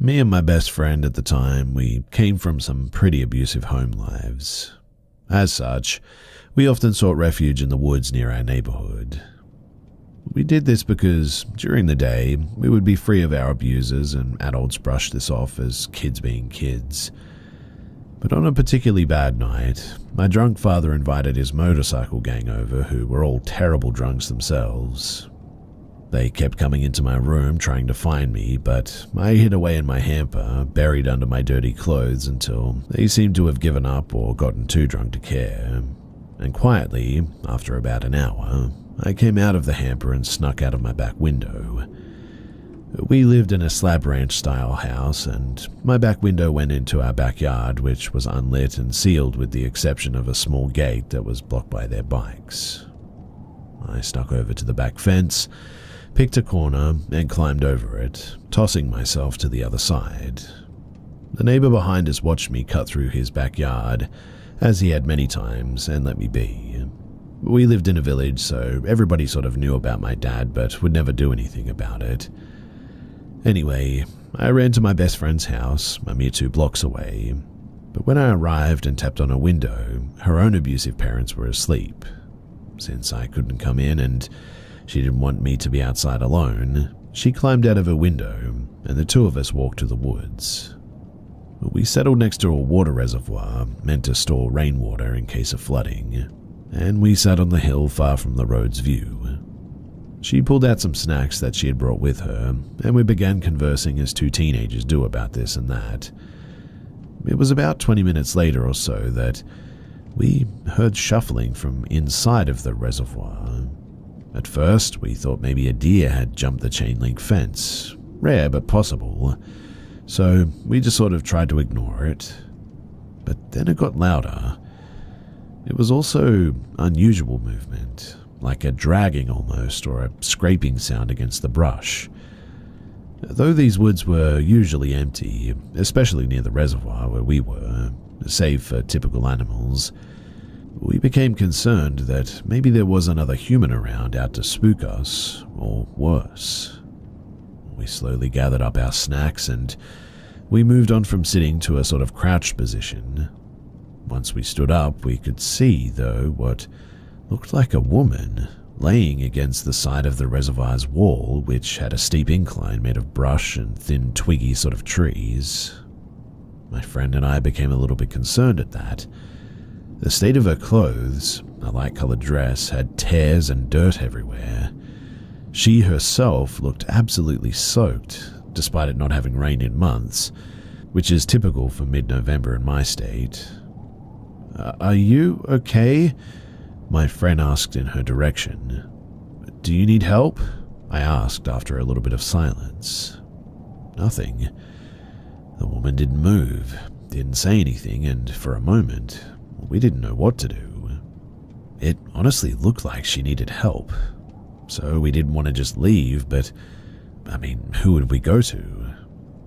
Me and my best friend at the time, we came from some pretty abusive home lives. As such, we often sought refuge in the woods near our neighborhood. We did this because, during the day, we would be free of our abusers and adults brushed this off as kids being kids. But on a particularly bad night, my drunk father invited his motorcycle gang over, who were all terrible drunks themselves. They kept coming into my room trying to find me, but I hid away in my hamper, buried under my dirty clothes until they seemed to have given up or gotten too drunk to care. And quietly, after about an hour, I came out of the hamper and snuck out of my back window. We lived in a slab ranch-style house, and my back window went into our backyard, which was unlit and sealed with the exception of a small gate that was blocked by their bikes. I snuck over to the back fence, picked a corner, and climbed over it, tossing myself to the other side. The neighbor behind us watched me cut through his backyard, as he had many times, and let me be. We lived in a village, so everybody sort of knew about my dad, but would never do anything about it. Anyway, I ran to my best friend's house, a mere 2 blocks away, but when I arrived and tapped on her window, her own abusive parents were asleep. Since I couldn't come in and she didn't want me to be outside alone, she climbed out of her window, and the 2 of us walked to the woods. We settled next to a water reservoir meant to store rainwater in case of flooding, and we sat on the hill far from the road's view. She pulled out some snacks that she had brought with her, and we began conversing as 2 teenagers do about this and that. It was about 20 minutes later or so that we heard shuffling from inside of the reservoir. At first, we thought maybe a deer had jumped the chain-link fence. Rare, but possible. So we just sort of tried to ignore it. But then it got louder. It was also unusual movement, like a dragging almost, or a scraping sound against the brush. Though these woods were usually empty, especially near the reservoir where we were, save for typical animals, we became concerned that maybe there was another human around out to spook us, or worse. We slowly gathered up our snacks and we moved on from sitting to a sort of crouched position. Once we stood up, we could see, though, what looked like a woman laying against the side of the reservoir's wall, which had a steep incline made of brush and thin twiggy sort of trees. My friend and I became a little bit concerned at that. The state of her clothes, a light-colored dress, had tears and dirt everywhere. She herself looked absolutely soaked, despite it not having rained in months, which is typical for mid-November in my state. "Are you okay?" my friend asked in her direction. "Do you need help?" I asked after a little bit of silence. Nothing. The woman didn't move, didn't say anything, and for a moment, we didn't know what to do. It honestly looked like she needed help. So we didn't want to just leave, but, who would we go to?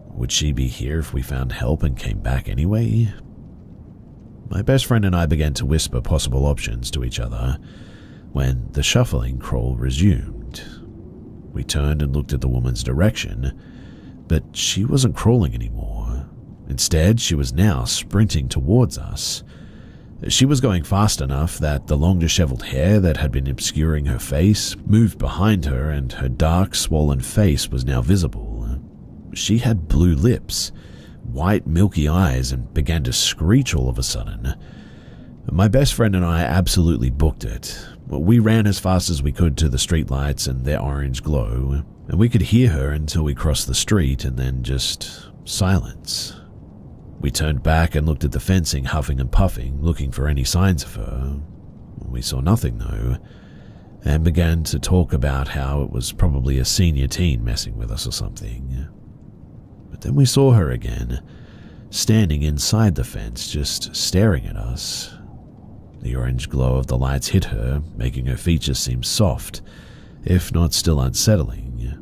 Would she be here if we found help and came back anyway? My best friend and I began to whisper possible options to each other when the shuffling crawl resumed. We turned and looked at the woman's direction, but she wasn't crawling anymore. Instead, she was now sprinting towards us. She was going fast enough that the long disheveled hair that had been obscuring her face moved behind her, and her dark, swollen face was now visible. She had blue lips, white, milky eyes, and began to screech all of a sudden. My best friend and I absolutely booked it. We ran as fast as we could to the streetlights and their orange glow, and we could hear her until we crossed the street, and then just silence. We turned back and looked at the fencing, huffing and puffing, looking for any signs of her. We saw nothing, though, and began to talk about how it was probably a senior teen messing with us or something. But then we saw her again, standing inside the fence, just staring at us. The orange glow of the lights hit her, making her features seem soft, if not still unsettling.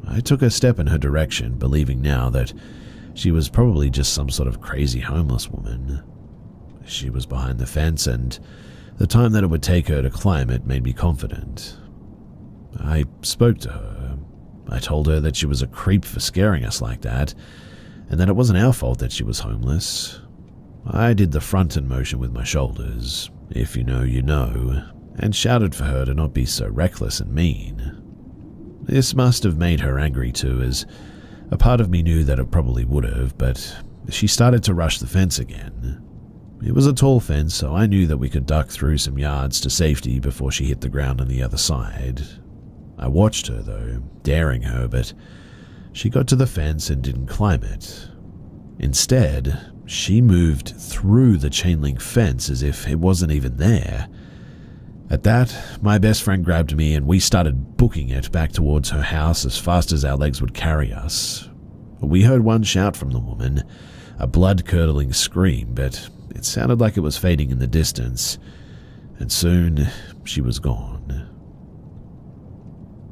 I took a step in her direction, believing now that she was probably just some sort of crazy homeless woman. She was behind the fence, and the time that it would take her to climb it made me confident. I spoke to her, I told her that she was a creep for scaring us like that, and that it wasn't our fault that she was homeless. I did the front-end motion with my shoulders, if you know, you know, and shouted for her to not be so reckless and mean. This must have made her angry too, as a part of me knew that it probably would have, but she started to rush the fence again. It was a tall fence, so I knew that we could duck through some yards to safety before she hit the ground on the other side. I watched her, though, daring her, but she got to the fence and didn't climb it. Instead, she moved through the chain-link fence as if it wasn't even there. At that, my best friend grabbed me and we started booking it back towards her house as fast as our legs would carry us. We heard one shout from the woman, a blood-curdling scream, but it sounded like it was fading in the distance, and soon she was gone.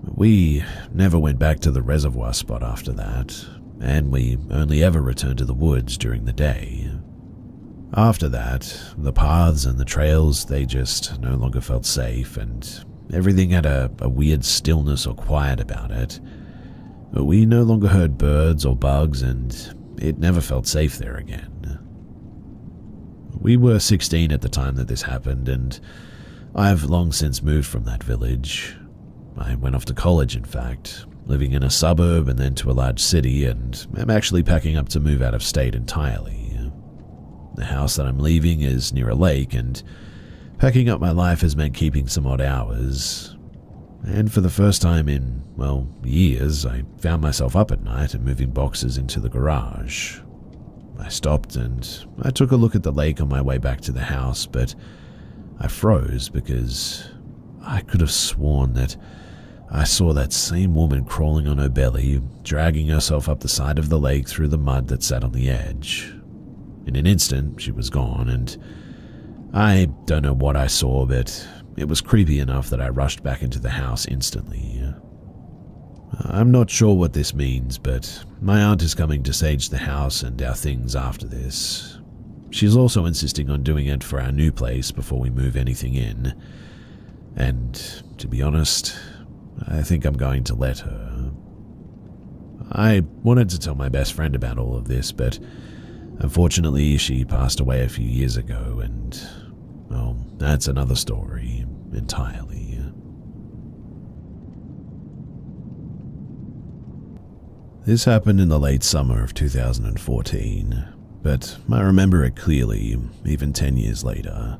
We never went back to the reservoir spot after that, and we only ever returned to the woods during the day. After that, the paths and the trails, they just no longer felt safe, and everything had a weird stillness or quiet about it. But we no longer heard birds or bugs, and it never felt safe there again. We were 16 at the time that this happened, and I've long since moved from that village. I went off to college, in fact, living in a suburb and then to a large city, and I'm actually packing up to move out of state entirely. The house that I'm leaving is near a lake, and packing up my life has meant keeping some odd hours. And for the first time in, well, years, I found myself up at night and moving boxes into the garage. I stopped and I took a look at the lake on my way back to the house, but I froze because I could have sworn that I saw that same woman crawling on her belly, dragging herself up the side of the lake through the mud that sat on the edge. In an instant, she was gone, and I don't know what I saw, but it was creepy enough that I rushed back into the house instantly. I'm not sure what this means, but my aunt is coming to sage the house and our things after this. She's also insisting on doing it for our new place before we move anything in, and to be honest, I think I'm going to let her. I wanted to tell my best friend about all of this, but unfortunately, she passed away a few years ago, and, well, that's another story entirely. This happened in the late summer of 2014, but I remember it clearly, even 10 years later.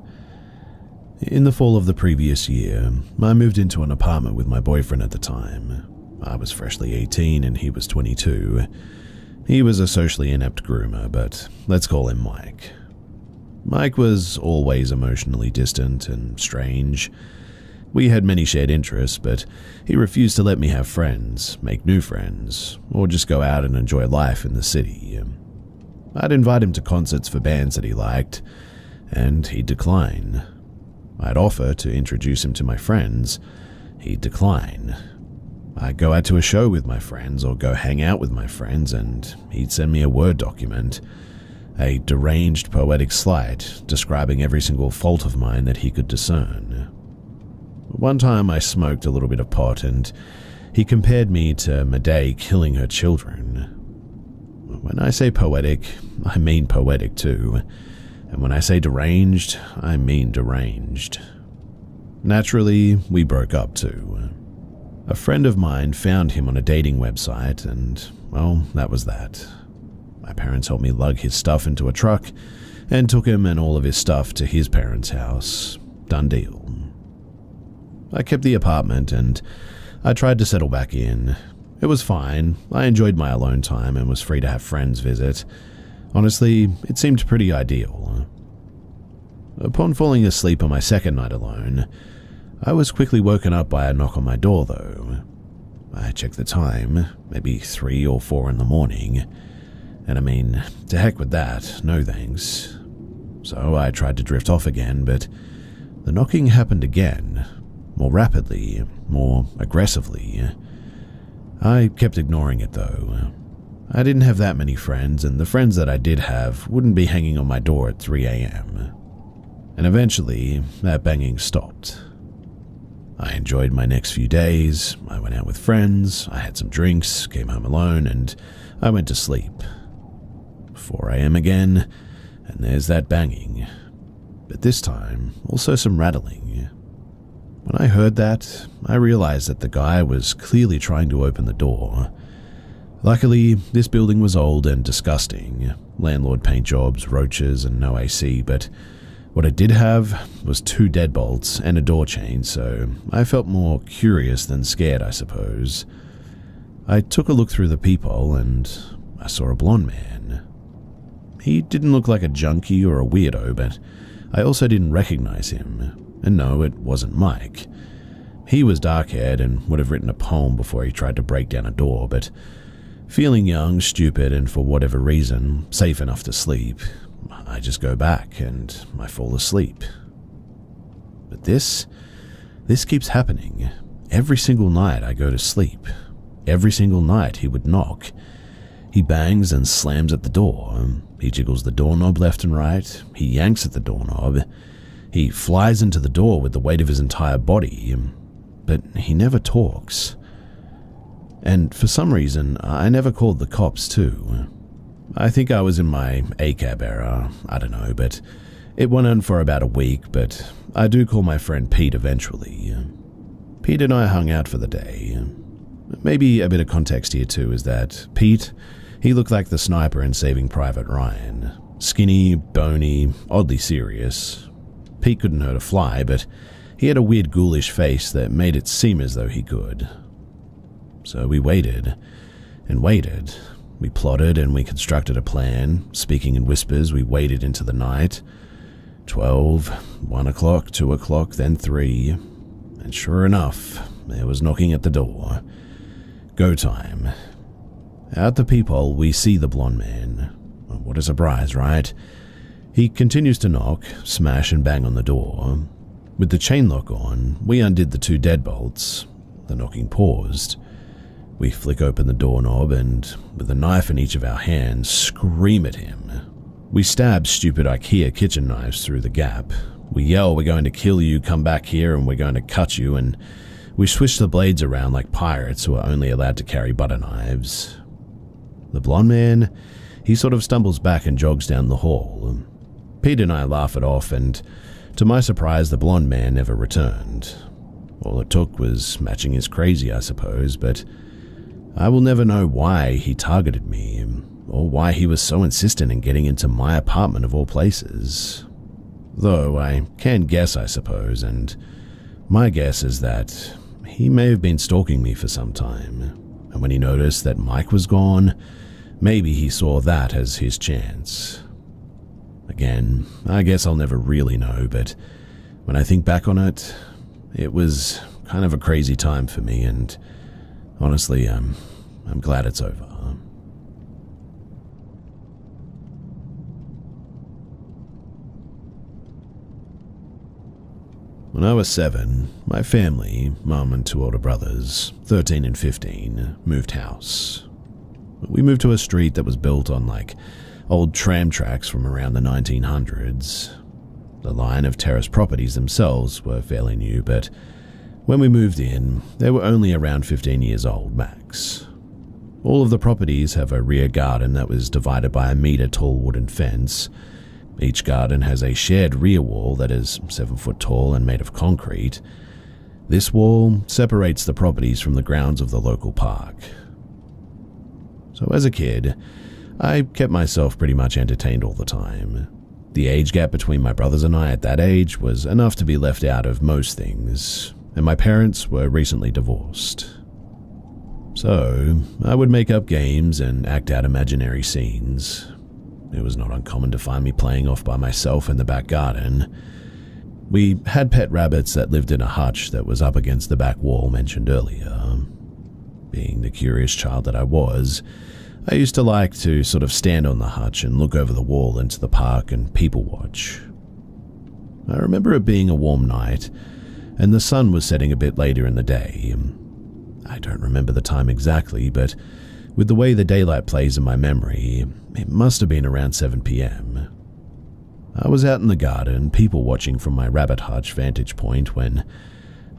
In the fall of the previous year, I moved into an apartment with my boyfriend at the time. I was freshly 18 and he was 22. He was a socially inept groomer, but let's call him Mike. Mike was always emotionally distant and strange. We had many shared interests, but he refused to let me have friends, make new friends, or just go out and enjoy life in the city. I'd invite him to concerts for bands that he liked, and he'd decline. I'd offer to introduce him to my friends. He'd decline. I'd go out to a show with my friends or go hang out with my friends, and he'd send me a Word document, a deranged poetic slide describing every single fault of mine that he could discern. One time I smoked a little bit of pot, and he compared me to Medea killing her children. When I say poetic, I mean poetic too. And when I say deranged, I mean deranged. Naturally, we broke up too. A friend of mine found him on a dating website, and, well, that was that. My parents helped me lug his stuff into a truck and took him and all of his stuff to his parents' house. Done deal. I kept the apartment and I tried to settle back in. It was fine. I enjoyed my alone time and was free to have friends visit. Honestly, it seemed pretty ideal. Upon falling asleep on my second night alone, I was quickly woken up by a knock on my door, though. I checked the time, maybe 3 or 4 in the morning, and I mean, to heck with that, no thanks. So I tried to drift off again, but the knocking happened again, more rapidly, more aggressively. I kept ignoring it, though. I didn't have that many friends, and the friends that I did have wouldn't be hanging on my door at 3 a.m. And eventually, that banging stopped. I enjoyed my next few days. I went out with friends, I had some drinks, came home alone, and I went to sleep. 4 a.m. again, and there's that banging. But this time, also some rattling. When I heard that, I realized that the guy was clearly trying to open the door. Luckily, this building was old and disgusting. Landlord paint jobs, roaches, and no AC, but what it did have was 2 deadbolts and a door chain, so I felt more curious than scared, I suppose. I took a look through the peephole and I saw a blonde man. He didn't look like a junkie or a weirdo, but I also didn't recognize him. And no, it wasn't Mike. He was dark-haired and would have written a poem before he tried to break down a door, but feeling young, stupid, and for whatever reason, safe enough to sleep, I just go back and I fall asleep. But this keeps happening. Every single night I go to sleep. Every single night he would knock. He bangs and slams at the door. He jiggles the doorknob left and right. He yanks at the doorknob. He flies into the door with the weight of his entire body. But he never talks. And for some reason, I never called the cops too. I think I was in my ACAB era, I don't know, but it went on for about a week, but I do call my friend Pete eventually. Pete and I hung out for the day. Maybe a bit of context here too is that Pete, he looked like the sniper in Saving Private Ryan. Skinny, bony, oddly serious. Pete couldn't hurt a fly, but he had a weird ghoulish face that made it seem as though he could. So we waited and waited. We plotted and we constructed a plan. Speaking in whispers, we waited into the night. 12, 1 o'clock, 2 o'clock, then 3. And sure enough, there was knocking at the door. Go time. Out the peephole, we see the blonde man. What a surprise, right? He continues to knock, smash and bang on the door. With the chain lock on, we undid the 2 deadbolts. The knocking paused. We flick open the doorknob and, with a knife in each of our hands, scream at him. We stab stupid IKEA kitchen knives through the gap. We yell, "We're going to kill you, come back here and we're going to cut you," and we swish the blades around like pirates who are only allowed to carry butter knives. The blonde man, he sort of stumbles back and jogs down the hall. Pete and I laugh it off, and to my surprise, the blonde man never returned. All it took was matching his crazy, I suppose, but I will never know why he targeted me, or why he was so insistent in getting into my apartment of all places. Though I can guess, I suppose, and my guess is that he may have been stalking me for some time, and when he noticed that Mike was gone, maybe he saw that as his chance. Again, I guess I'll never really know, but when I think back on it, it was kind of a crazy time for me, and honestly, I'm glad it's over. When I was 7, my family, mum and 2 older brothers, 13 and 15, moved house. We moved to a street that was built on old tram tracks from around the 1900s. The line of terrace properties themselves were fairly new, but when we moved in, they were only around 15 years old max. All of the properties have a rear garden that was divided by a meter-tall wooden fence. Each garden has a shared rear wall that is 7 foot tall and made of concrete. This wall separates the properties from the grounds of the local park. So as a kid, I kept myself pretty much entertained all the time. The age gap between my brothers and I at that age was enough to be left out of most things, and my parents were recently divorced. So I would make up games and act out imaginary scenes. It was not uncommon to find me playing off by myself in the back garden. We had pet rabbits that lived in a hutch that was up against the back wall mentioned earlier. Being the curious child that I was, I used to like to sort of stand on the hutch and look over the wall into the park and people watch. I remember it being a warm night, and the sun was setting a bit later in the day. I don't remember the time exactly, but with the way the daylight plays in my memory, it must have been around 7 p.m. I was out in the garden, people watching from my rabbit hutch vantage point, when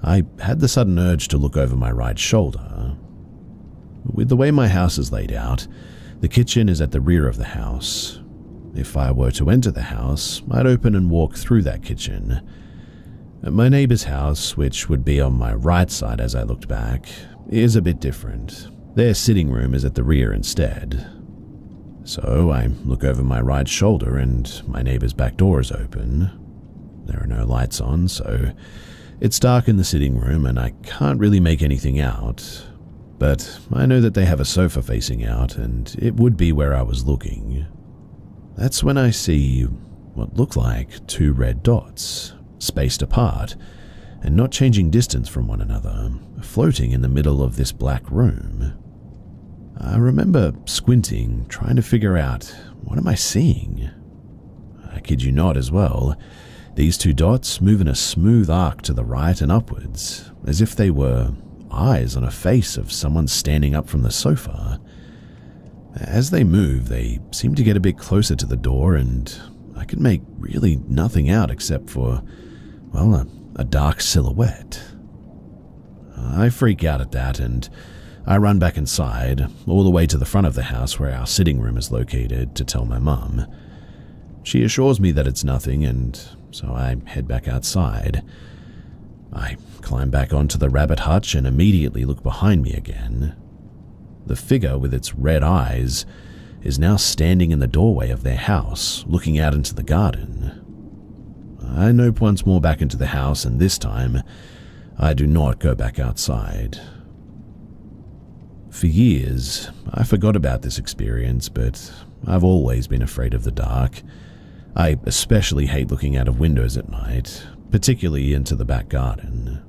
I had the sudden urge to look over my right shoulder. With the way my house is laid out, the kitchen is at the rear of the house. If I were to enter the house, I'd open and walk through that kitchen. My neighbor's house, which would be on my right side as I looked back, is a bit different. Their sitting room is at the rear instead. So I look over my right shoulder and my neighbor's back door is open. There are no lights on, so it's dark in the sitting room and I can't really make anything out. But I know that they have a sofa facing out and it would be where I was looking. That's when I see what look like two red dots, spaced apart and not changing distance from one another, floating in the middle of this black room. I remember squinting, trying to figure out, what am I seeing? I kid you not as well. These two dots move in a smooth arc to the right and upwards, as if they were eyes on a face of someone standing up from the sofa. As they move, they seem to get a bit closer to the door, and I could make really nothing out except for, well, a dark silhouette. I freak out at that, and I run back inside, all the way to the front of the house where our sitting room is located, to tell my mum. She assures me that it's nothing, and so I head back outside. I climb back onto the rabbit hutch and immediately look behind me again. The figure with its red eyes is now standing in the doorway of their house, looking out into the garden. I nope once more back into the house, and this time, I do not go back outside. For years, I forgot about this experience, but I've always been afraid of the dark. I especially hate looking out of windows at night, particularly into the back garden.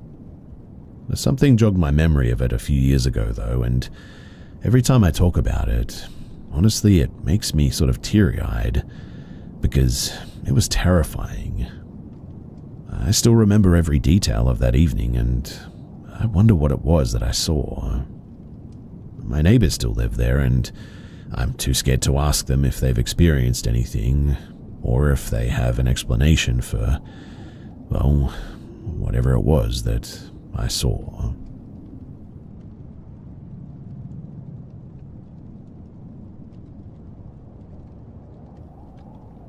Something jogged my memory of it a few years ago, though, and every time I talk about it, honestly, it makes me sort of teary-eyed, because it was terrifying. I still remember every detail of that evening, and I wonder what it was that I saw. My neighbors still live there, and I'm too scared to ask them if they've experienced anything, or if they have an explanation for, well, whatever it was that I saw.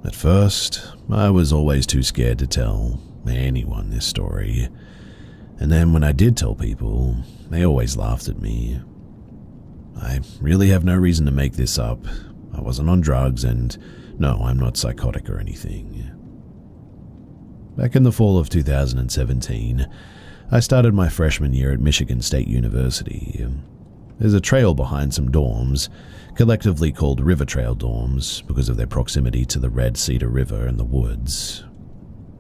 At first, I was always too scared to tell anyone this story, and then when I did tell people, they always laughed at me. I really have no reason to make this up. I wasn't on drugs, and no, I'm not psychotic or anything. Back in the fall of 2017, I started my freshman year at Michigan State University. There's a trail behind some dorms, collectively called River Trail dorms because of their proximity to the Red Cedar River and the woods.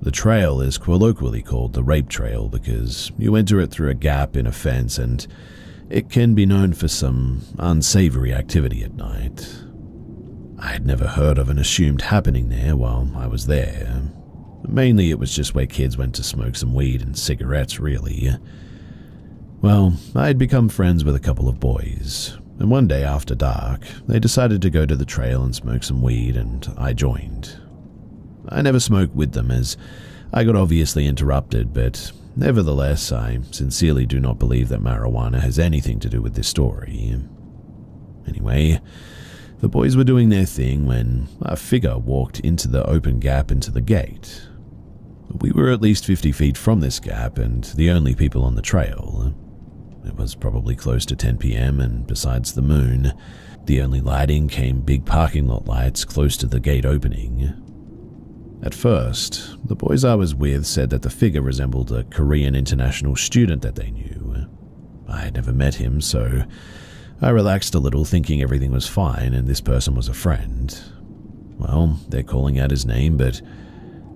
The trail is colloquially called the Rape Trail because you enter it through a gap in a fence, and it can be known for some unsavory activity at night. I had never heard of an assumed happening there while I was there. Mainly it was just where kids went to smoke some weed and cigarettes, really. Well, I had become friends with a couple of boys, and one day after dark, they decided to go to the trail and smoke some weed, and I joined. I never smoked with them as I got obviously interrupted, but nevertheless, I sincerely do not believe that marijuana has anything to do with this story. Anyway, the boys were doing their thing when a figure walked into the open gap into the gate. We were at least 50 feet from this gap and the only people on the trail. It was probably close to 10 p.m. and besides the moon, the only lighting came big parking lot lights close to the gate opening. At first, the boys I was with said that the figure resembled a Korean international student that they knew. I had never met him, so I relaxed a little, thinking everything was fine and this person was a friend. Well, they're calling out his name, but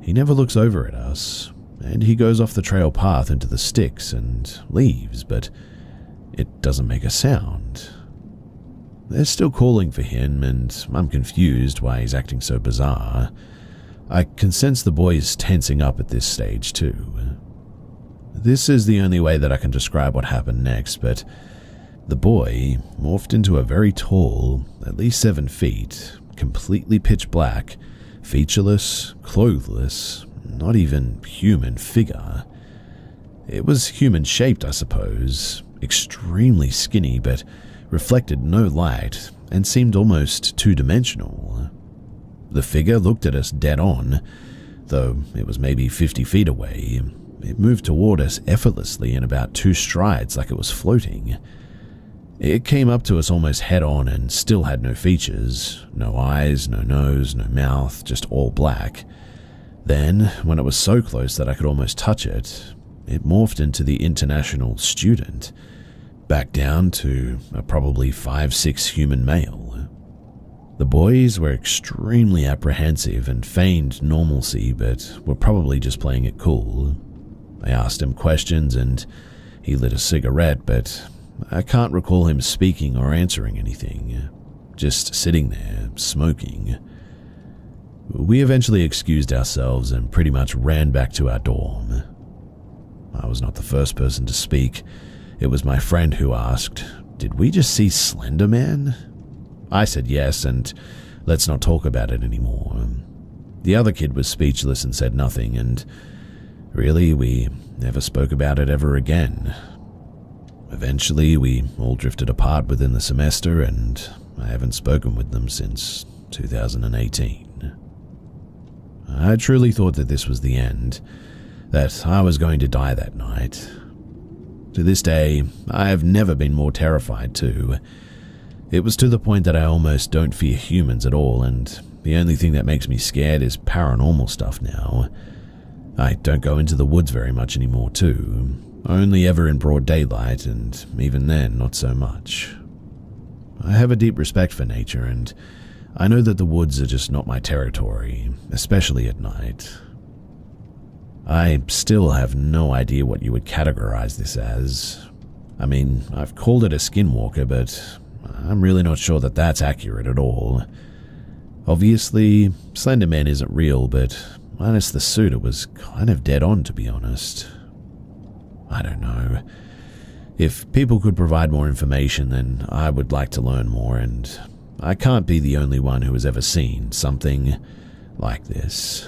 he never looks over at us, and he goes off the trail path into the sticks and leaves, but it doesn't make a sound. They're still calling for him, and I'm confused why he's acting so bizarre. I can sense the boys tensing up at this stage too. This is the only way that I can describe what happened next, but the boy morphed into a very tall, at least 7 feet, completely pitch black, featureless, clothless, not even human figure. It was human-shaped, I suppose, extremely skinny, but reflected no light and seemed almost two-dimensional. The figure looked at us dead on, though it was maybe 50 feet away. It moved toward us effortlessly in about 2 strides like it was floating. It came up to us almost head-on and still had no features, no eyes, no nose, no mouth, just all black. Then, when it was so close that I could almost touch it, it morphed into the international student, back down to a probably 5'6" human male. The boys were extremely apprehensive and feigned normalcy, but were probably just playing it cool. I asked him questions and he lit a cigarette, but I can't recall him speaking or answering anything, just sitting there, smoking. We eventually excused ourselves and pretty much ran back to our dorm. I was not the first person to speak. It was my friend who asked, "Did we just see Slender Man?" I said yes, and let's not talk about it anymore. The other kid was speechless and said nothing, and really, we never spoke about it ever again. Eventually, we all drifted apart within the semester, and I haven't spoken with them since 2018. I truly thought that this was the end, that I was going to die that night. To this day, I have never been more terrified too. It was to the point that I almost don't fear humans at all, and the only thing that makes me scared is paranormal stuff now. I don't go into the woods very much anymore too, only ever in broad daylight, and even then not so much. I have a deep respect for nature, and I know that the woods are just not my territory, especially at night. I still have no idea what you would categorize this as. I mean, I've called it a skinwalker, but I'm really not sure that that's accurate at all. Obviously, Slender Man isn't real, but minus the suit, it was kind of dead on, to be honest. I don't know. If people could provide more information, then I would like to learn more, and I can't be the only one who has ever seen something like this.